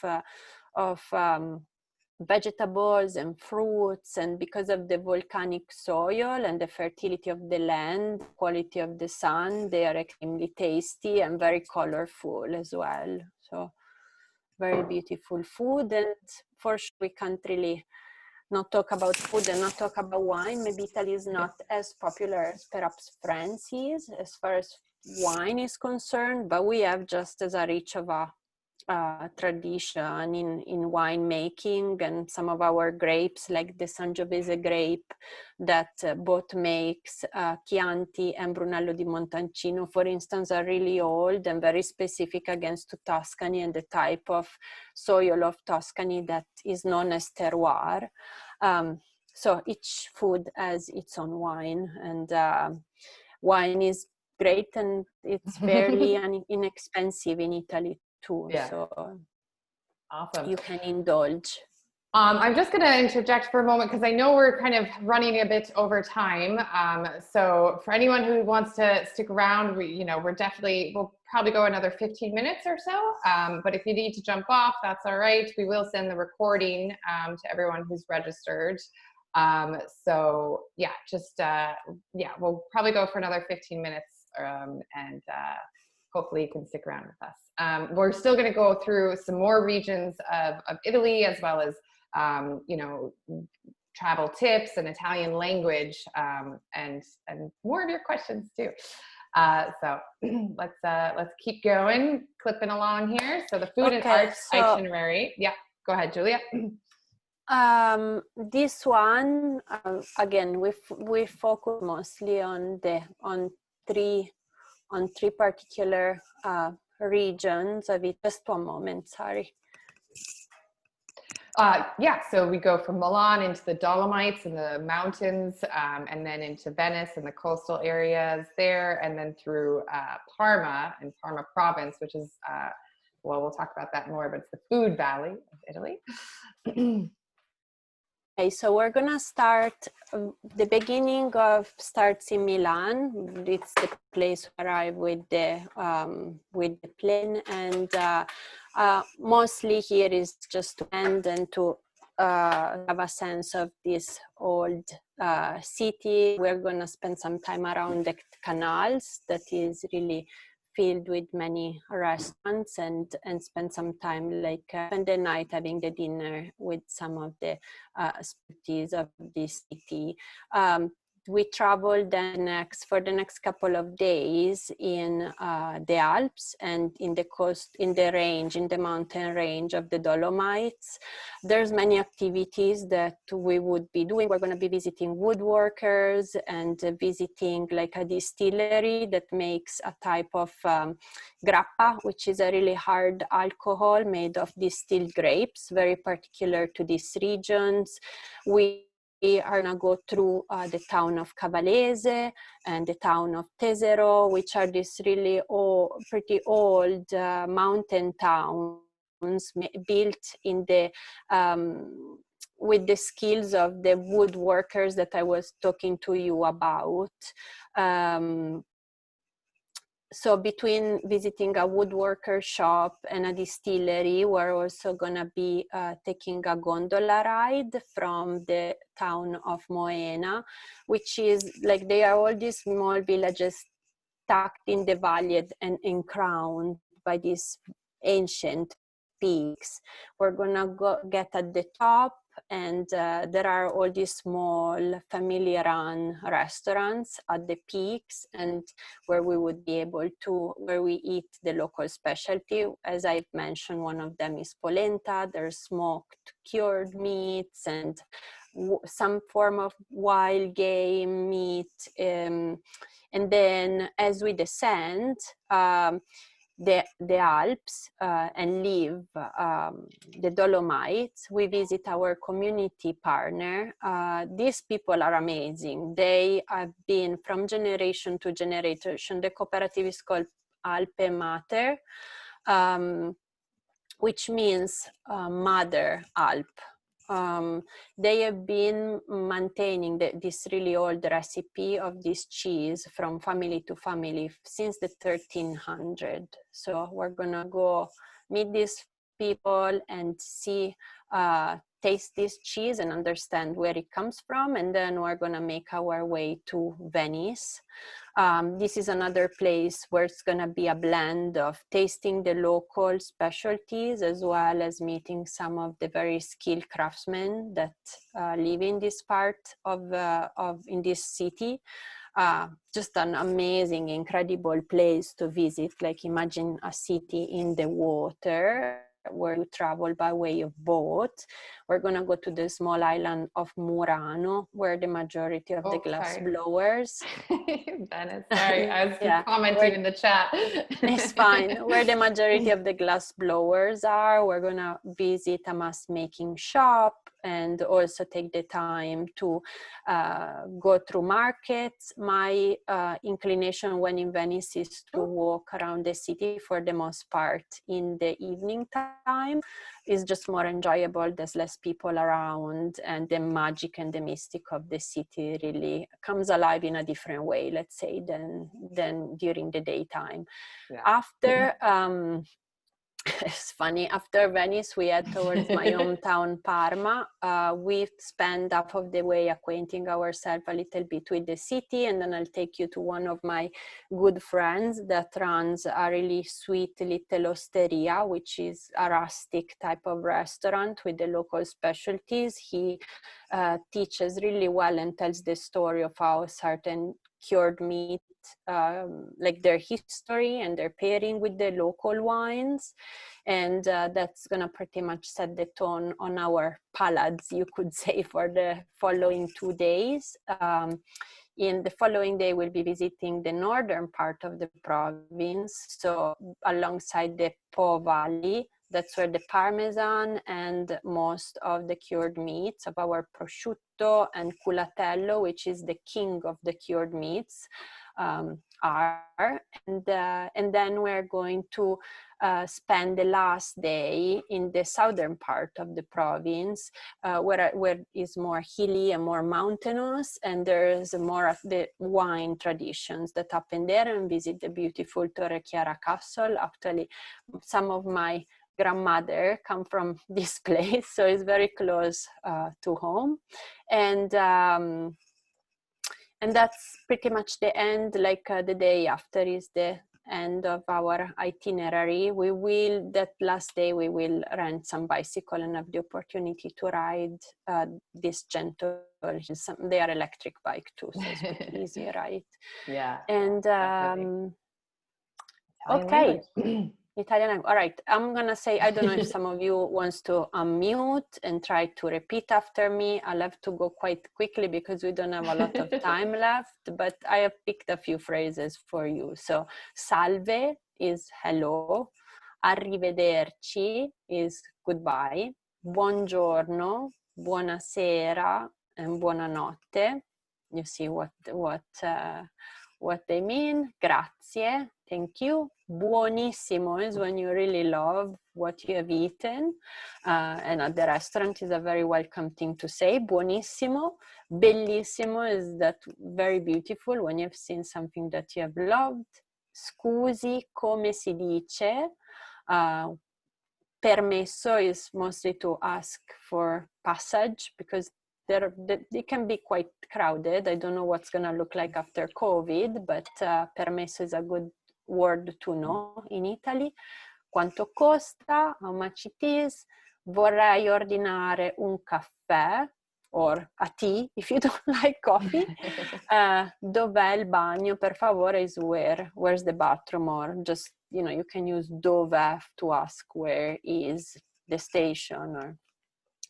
vegetables and fruits, and because of the volcanic soil and the fertility of the land, quality of the sun, they are extremely tasty and very colorful as well. So very beautiful food. And for sure, we can't really not talk about food and not talk about wine. Maybe Italy is not as popular as perhaps France is as far as wine is concerned, but we have just as a rich of a tradition in winemaking, and some of our grapes, like the Sangiovese grape that both makes Chianti and Brunello di Montalcino, for instance, are really old and very specific against Tuscany and the type of soil of Tuscany that is known as terroir. So each food has its own wine, and wine is great, and it's fairly inexpensive in Italy too. Yeah. So Awesome. You can indulge. I'm just going to interject for a moment because I know we're kind of running a bit over time. So for anyone who wants to stick around, we'll probably go another 15 minutes or so. But if you need to jump off, that's all right. We will send the recording to everyone who's registered. So yeah, we'll probably go for another 15 minutes and hopefully you can stick around with us. We're still going to go through some more regions of Italy, as well as travel tips and Italian language, and more of your questions too. So let's keep going, clipping along here. So the food and art itinerary. Yeah, go ahead, Julia. This one again, we focus mostly on three particular regions of it. Just one moment, sorry. Yeah, so we go from Milan into the Dolomites and the mountains, and then into Venice and the coastal areas there, and then through Parma and Parma province, which is, we'll talk about that more, but it's the food valley of Italy. Okay, so we're gonna start, the beginning starts in Milan. It's the place where I arrive with the plane, and mostly here is just to end and to have a sense of this old city. We're gonna spend some time around the canals that is really filled with many restaurants, and spend some time, like spend the night having the dinner with some of the specialties of this city. We traveled for the next couple of days in the Alps and in the mountain range of the Dolomites. There's many activities that we would be doing. We're going to be visiting woodworkers and visiting like a distillery that makes a type of grappa, which is a really hard alcohol made of distilled grapes, very particular to these regions. We are going to go through the town of Cavalese and the town of Tesero, which are these really pretty old mountain towns built in the with the skills of the woodworkers that I was talking to you about. so between visiting a woodworker shop and a distillery, we're also gonna be taking a gondola ride from the town of Moena, which is like, they are all these small villages tucked in the valley and crowned by these ancient peaks. We're gonna get at the top, and there are all these small family-run restaurants at the peaks, and where we would be able to, where we eat the local specialty. As I've mentioned, one of them is polenta. There's smoked cured meats and some form of wild game meat. And then as we descend the Alps and leave the Dolomites, we visit our community partner. These people are amazing. They have been from generation to generation. The cooperative is called Alpe Mater, which means Mother Alp. They have been maintaining this really old recipe of this cheese from family to family since the 1300s. So we're gonna go meet these people and see, taste this cheese and understand where it comes from, and then we're gonna make our way to Venice. This is another place where it's gonna be a blend of tasting the local specialties as well as meeting some of the very skilled craftsmen that live in this part in this city. Just an amazing, incredible place to visit. Like, imagine a city in the water where you travel by way of boat. We're gonna go to the small island of Murano, where the majority of the glass blowers. Venice, sorry, I was yeah, commenting in the chat. It's fine. Where the majority of the glass blowers are. We're gonna visit a mask making shop and also take the time to go through markets. My inclination when in Venice is to walk around the city for the most part in the evening time. It's just more enjoyable. There's less people around, and the magic and the mystic of the city really comes alive in a different way, let's say, than during the daytime. Yeah. After it's funny, after Venice, we head towards my hometown, Parma. We spend half of the way acquainting ourselves a little bit with the city, and then I'll take you to one of my good friends that runs a really sweet little osteria, which is a rustic type of restaurant with the local specialties. He teaches really well and tells the story of how certain cured meat, like their history and their pairing with the local wines, and that's gonna pretty much set the tone on our palates, you could say, for the following 2 days. In the following day, we'll be visiting the northern part of the province, so alongside the Po Valley. That's where the Parmesan and most of the cured meats of our prosciutto and culatello, which is the king of the cured meats, are. And then we're going to spend the last day in the southern part of the province, where is more hilly and more mountainous, and there's more of the wine traditions that happen there, and visit the beautiful Torrechiara castle. Actually, some of my grandmother come from this place, so it's very close to home. And that's pretty much the end. Like the day after is the end of our itinerary. That last day we will rent some bicycle and have the opportunity to ride this gentle, they are electric bike too, so it's pretty easy, right? Yeah. And okay. Italian language. All right, I'm gonna say, I don't know if some of you wants to unmute and try to repeat after me. I'll have to go quite quickly because we don't have a lot of time left, but I have picked a few phrases for you. So, salve is hello, arrivederci is goodbye, buongiorno, buonasera, and buonanotte. You see what they mean. Grazie, thank you. Buonissimo is when you really love what you have eaten, and at the restaurant is a very welcome thing to say. Buonissimo. Bellissimo is that very beautiful when you've seen something that you have loved. scusi, come si dice? Permesso is mostly to ask for passage, because they can be quite crowded. I don't know what's going to look like after COVID, but permesso is a good word to know in Italy. Quanto costa? How much it is? Vorrei ordinare un caffè, or a tea if you don't like coffee. Dov'è il bagno? Per favore is where. Where's the bathroom? Or just, you can use dove to ask where is the station. Or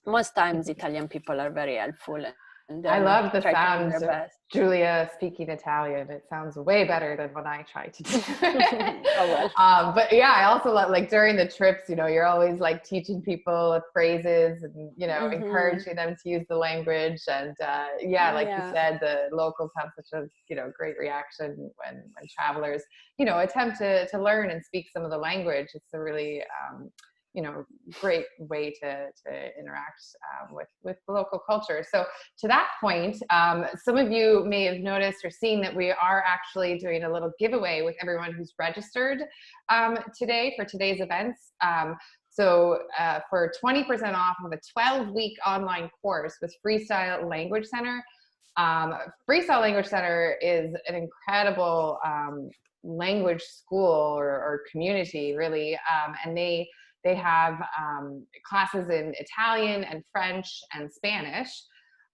most times Italian people are very helpful, and I love the try to do sound their of best. Julia speaking Italian. It sounds way better than when I try to do it. Oh, well. But yeah, I also love, like, during the trips, you're always like teaching people phrases and, encouraging them to use the language. And like you said, the locals have such a, great reaction when travelers, attempt to learn and speak some of the language. It's a really, great way to interact with the local culture. So to that point, some of you may have noticed or seen that we are actually doing a little giveaway with everyone who's registered today for today's events. So for 20% off of a 12-week online course with Freestyle Language Center. Freestyle Language Center is an incredible language school or community, really, and they have classes in Italian and French and Spanish.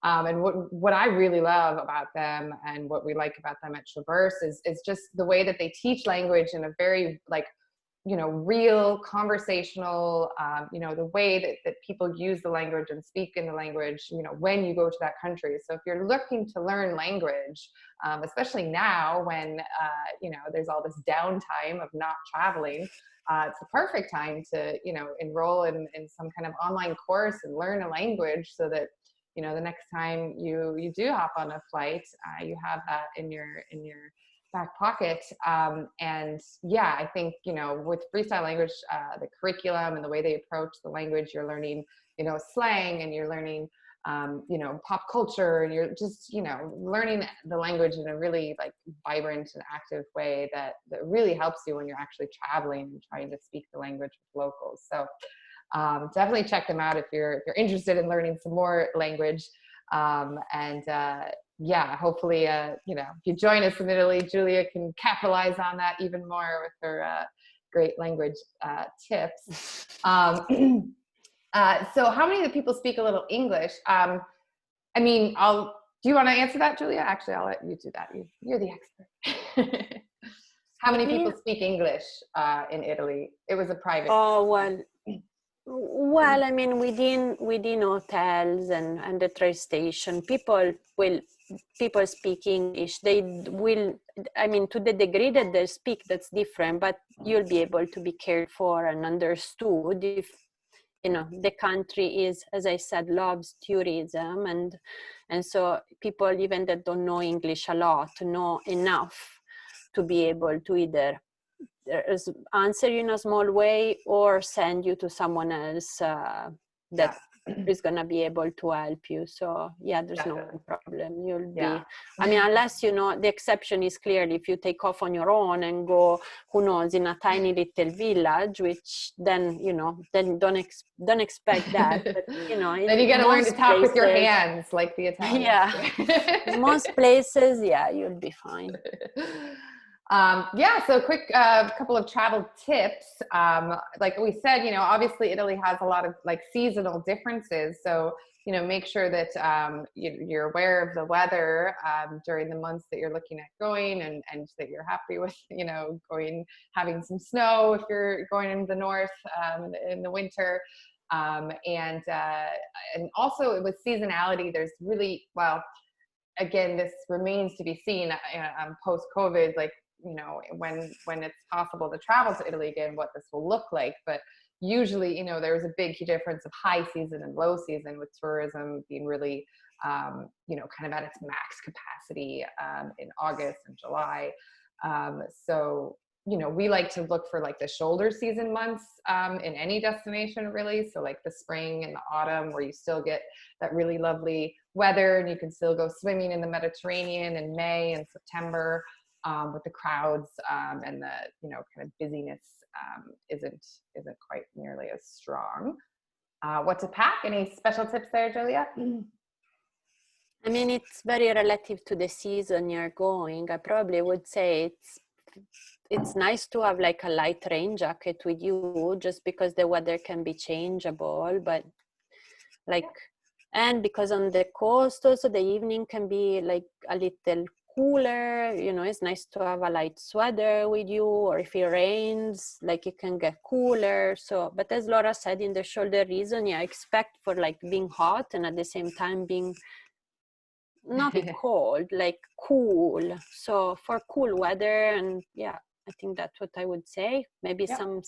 And what I really love about them, and what we like about them at Traverse, is just the way that they teach language in a very, like, real conversational, the way that people use the language and speak in the language, when you go to that country. So if you're looking to learn language, especially now when, there's all this downtime of not traveling, it's the perfect time to, enroll in some kind of online course and learn a language, so that, the next time you do hop on a flight, you have that in your back pocket. And yeah, I think, with Freestyle Language, the curriculum and the way they approach the language, you're learning, slang, and you're learning, pop culture, and you're just, learning the language in a really, like, vibrant and active way that really helps you when you're actually traveling and trying to speak the language with locals. So definitely check them out if you're interested in learning some more language. Yeah, hopefully, if you join us in Italy, Julia can capitalize on that even more with her great language tips. So how many of the people speak a little English? Do you want to answer that, Julia? Actually, I'll let you do that. You're the expert. How many people speak English in Italy? It was a private. Oh, well, within hotels and the train station, people speak English. They will, to the degree that they speak, that's different, but you'll be able to be cared for and understood if, the country is, as I said, loves tourism, and so people, even that don't know English a lot, know enough to be able to either answer you in a small way or send you to someone else that is going to be able to help you. So yeah, there's no problem. You'll be, unless, the exception is clearly if you take off on your own and go, who knows, in a tiny little village, which then, then don't expect that. But, then you got to learn to talk with your hands like the Italians. Yeah. Most places, you'll be fine. So quick couple of travel tips. Like we said, obviously Italy has a lot of, like, seasonal differences. So, make sure that you're aware of the weather during the months that you're looking at going, and that you're happy with, having some snow if you're going into the north in the winter. And also with seasonality, there's really, again, this remains to be seen post-COVID, like, when it's possible to travel to Italy again, what this will look like. But usually, there's a big difference of high season and low season, with tourism being really, kind of at its max capacity in August and July. So, we like to look for, like, the shoulder season months in any destination, really. So like the spring and the autumn, where you still get that really lovely weather and you can still go swimming in the Mediterranean in May and September. but the crowds and the, you know, kind of busyness isn't quite nearly as strong. What to pack? Any special tips there, Julia? I mean, it's very relative to the season you're going. I probably would say it's nice to have like a light rain jacket with you, just because the weather can be changeable, but like, and because on the coast also the evening can be like a little cooler, you know, it's nice to have a light sweater with you, or if it rains, like it can get cooler. So, but as Laura said, in the shoulder region, yeah, expect for like being hot and at the same time being not be cold, like cool. So for cool weather, and yeah, I think that's what I would say. Maybe some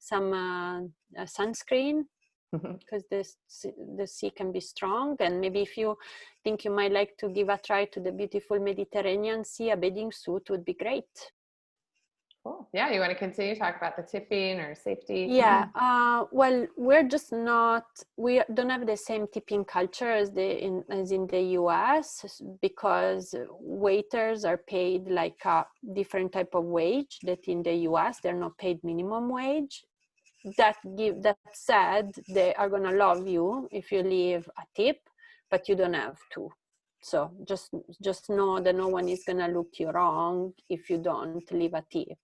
sunscreen, because the sea can be strong. And maybe if you think you might like to give a try to the beautiful Mediterranean Sea, a bathing suit would be great. Cool. Yeah, you want to continue to talk about the tipping or safety? Yeah, well, we don't have the same tipping culture as in the US, because waiters are paid like a different type of wage that in the US they're not paid minimum wage. That said, they are gonna love you if you leave a tip, but you don't have to. So just know that no one is gonna look you wrong if you don't leave a tip.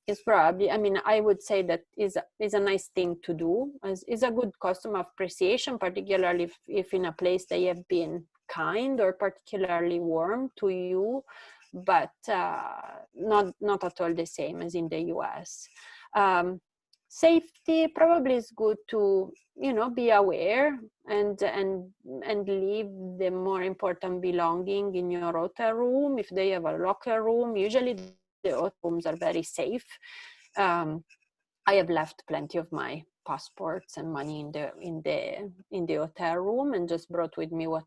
It's probably, I mean, I would say that is a nice thing to do. Is a good customer appreciation, particularly if in a place they have been kind or particularly warm to you, but not at all the same as in the US. Safety probably is good to, you know, be aware and leave the more important belonging in your hotel room. If they have a locker room, usually the hotel rooms are very safe. I have left plenty of my passports and money in the hotel room and just brought with me what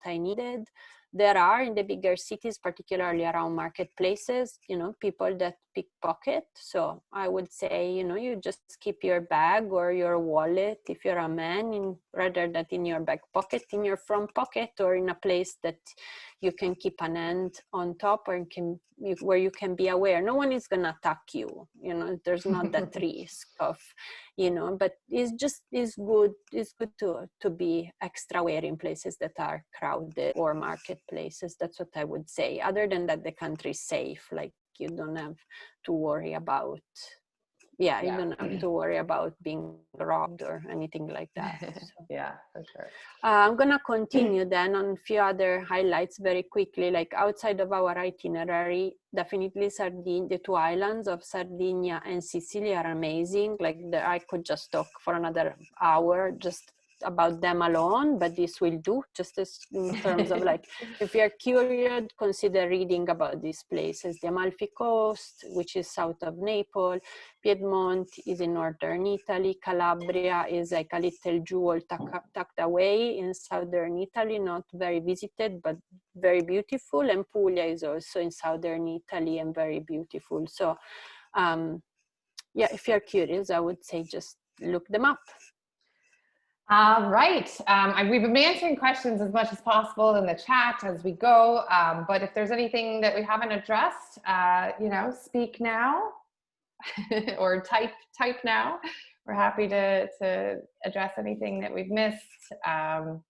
I needed. There are in the bigger cities, particularly around marketplaces, you know, people that pickpocket. So I would say, you know, you just keep your bag or your wallet if you're a man, rather than in your back pocket, in your front pocket, or in a place that you can keep an hand on top, or where you can be aware. No one is gonna attack you, you know, there's not that risk of, you know, but it's good to be extra aware in places that are crowded or marketplaces. That's what I would say. Other than that, the country is safe. Like you don't have to worry about you don't have to worry about being robbed or anything like that. So. Yeah, for sure. I'm gonna continue then on a few other highlights very quickly. Like outside of our itinerary, definitely the two islands of Sardinia and Sicily are amazing. Like I could just talk for another hour just about them alone, but this will do, just as in terms of like, if you're curious, consider reading about these places. The Amalfi Coast, which is south of Naples, Piedmont is in northern Italy, Calabria is like a little jewel tucked away in southern Italy, not very visited, but very beautiful, and Puglia is also in southern Italy and very beautiful. So if you're curious, I would say just look them up. Right. We've been answering questions as much as possible in the chat as we go. But if there's anything that we haven't addressed, you know, speak now or type now. We're happy to address anything that we've missed. And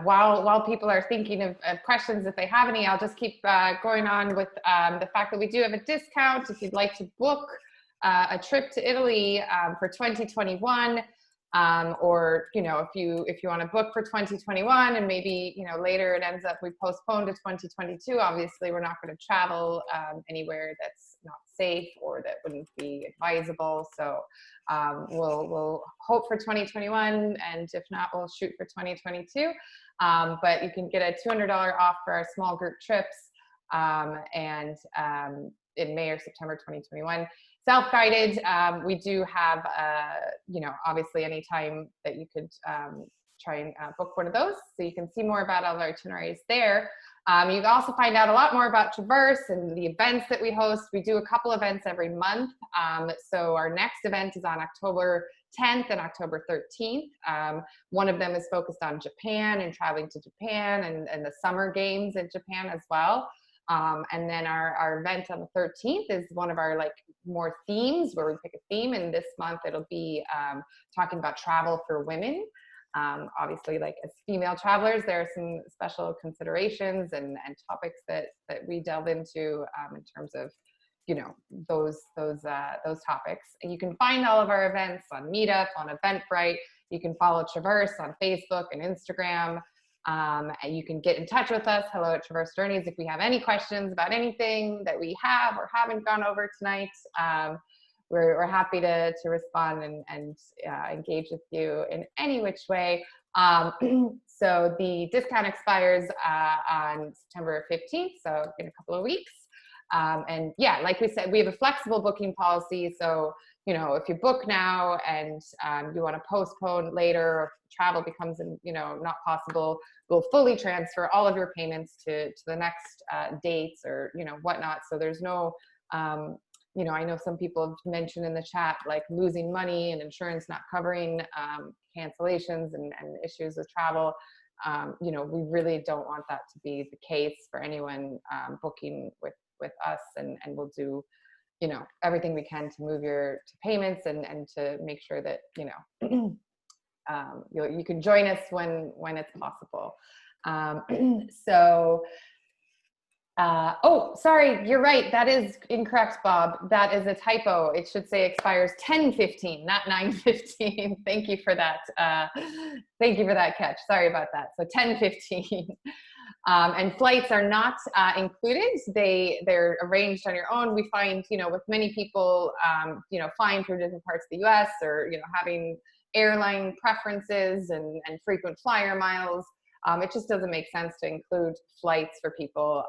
while people are thinking of questions, if they have any, I'll just keep going on with the fact that we do have a discount if you'd like to book a trip to Italy for 2021. Or, you know, if you want to book for 2021 and maybe, you know, later it ends up we postponed to 2022, obviously we're not going to travel anywhere that's not safe or that wouldn't be advisable. So we'll hope for 2021, and if not, we'll shoot for 2022. But you can get a $200 off for our small group trips and in May or September 2021. Self-guided, we do have, you know, obviously anytime that you could try and book one of those. So you can see more about all our itineraries there. You can also find out a lot more about Traverse and the events that we host. We do a couple events every month. So our next event is on October 10th and October 13th. One of them is focused on Japan and traveling to Japan and the summer games in Japan as well. And then our event on the 13th is one of our like more themes where we pick a theme. And this month it'll be talking about travel for women. Obviously, like as female travelers, there are some special considerations and topics that we delve into in terms of, you know, those topics. And you can find all of our events on Meetup, on Eventbrite. You can follow Traverse on Facebook and Instagram. And you can get in touch with us, hello@Traverse Journeys, if we have any questions about anything that we have or haven't gone over tonight. We're happy to respond and engage with you in any which way. So the discount expires on September 15th, so in a couple of weeks. And yeah, like we said, we have a flexible booking policy. So, you know, if you book now and you want to postpone later, or if travel becomes, you know, not possible, we'll fully transfer all of your payments to the next dates or, you know, whatnot. So there's no, you know, I know some people have mentioned in the chat, like losing money and insurance not covering cancellations and issues with travel. You know, we really don't want that to be the case for anyone booking with us, and we'll do, you know, everything we can to move your payments and to make sure that, you know, you can join us when it's possible. So, oh, sorry, you're right. That is incorrect, Bob. That is a typo. It should say expires 10/15, not 9/15. Thank you for that. Thank you for that catch. Sorry about that. So 10/15. And flights are not included. They're arranged on your own. We find, you know, with many people, you know, flying through different parts of the US, or, you know, having airline preferences and frequent flyer miles, it just doesn't make sense to include flights for people.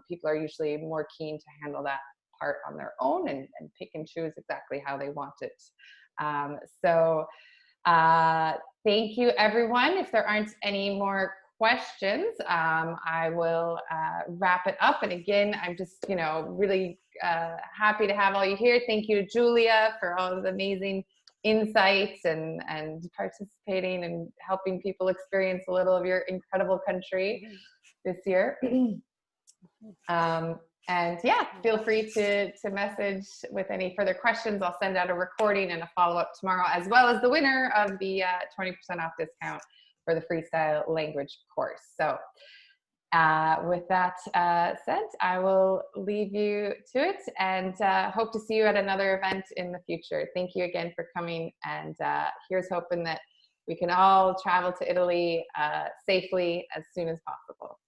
People are usually more keen to handle that part on their own and pick and choose exactly how they want it. So thank you, everyone. If there aren't any more questions, I will wrap it up. And again, I'm just, you know, really happy to have all you here. Thank you to Julia for all of the amazing insights and participating and helping people experience a little of your incredible country this year. And yeah, feel free to message with any further questions. I'll send out a recording and a follow-up tomorrow, as well as the winner of the 20% off discount for the Freestyle Language course. So with that said, I will leave you to it, and hope to see you at another event in the future. Thank you again for coming, and here's hoping that we can all travel to Italy safely as soon as possible.